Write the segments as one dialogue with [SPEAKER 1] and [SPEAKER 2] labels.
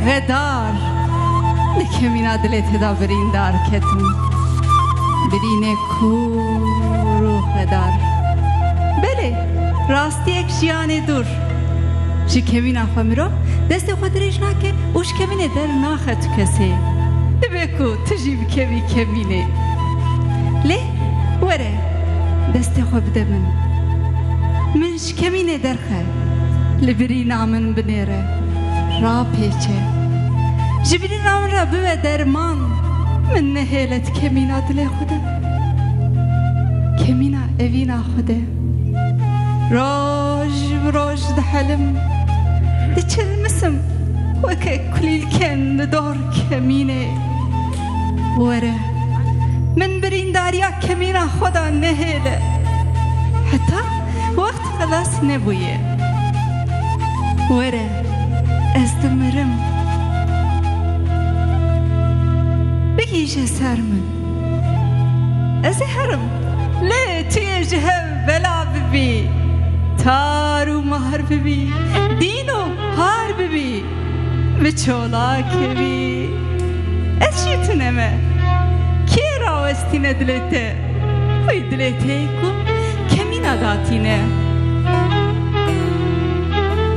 [SPEAKER 1] غدار نکمینا دلت دا بریندار کتم برینه کور و غدار بله راستی یک جیان دور جی کمینا خوامیرو دست خود ریش نکه اوش کمینه در ناخه تو کسی بکو تجیب کمینه لی وره دست خود بده منش کمینه درخه لبرینا من بنیره را پیچه جبرینا من را بوه درمان من نهیلت کمینا دل خوده کمینا اوینا خوده روش ده حلم ده چلمسم وکه کلیل کن دار کمینه وره من برینداریا کمینا خدا نهیله حتی وقت خلاص نبویه وره ازدمرم بگیش سر من از هرم لی توی جهب بلا ببی تارو مهر ببی دینو هار ببی بچولاک ببی از چی تنمه کی راوستینه دلته وی دلته کو کمینا داتینه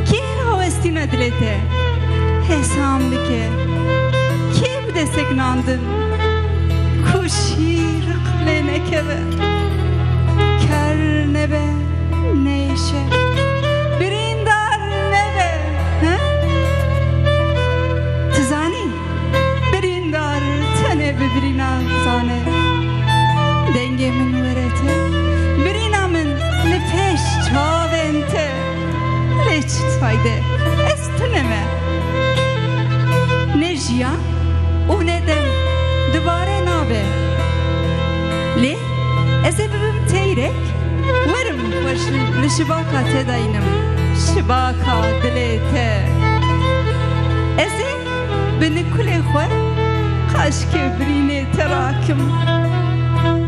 [SPEAKER 1] کی راوستینه دلته حسام بکه کی بده سکناندن کشیر قلنه که به کرنه به نیشه بریندار نبه تزانی بریندار تنه ببرینا زانه دنگه من ورته برینا من لپش چاونته لیچت فایده استنمه نجیا او ندم دوباره نابه لی ازه ببیم تیرک ورم وش لشباکا تداینم شباکا دلیته ازه بنکل خور خشک برینه تراکم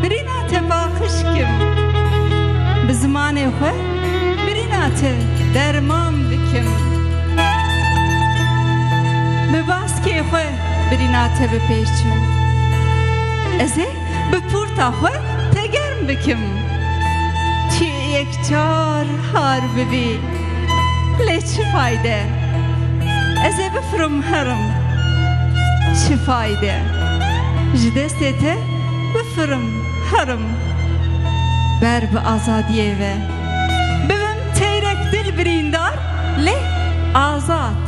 [SPEAKER 1] برینه تباخش کم بزمان خور برینه درمان بکم بباسکی خور برینه بپیچم ازه بپورتا خور تگرم بکم یک چار هار ببی لی چه فایده ازه بفرم هرم چه فایده جدسته ته بفرم هرم بر به آزادیه و ببم تیرک دل بریندار لی آزاد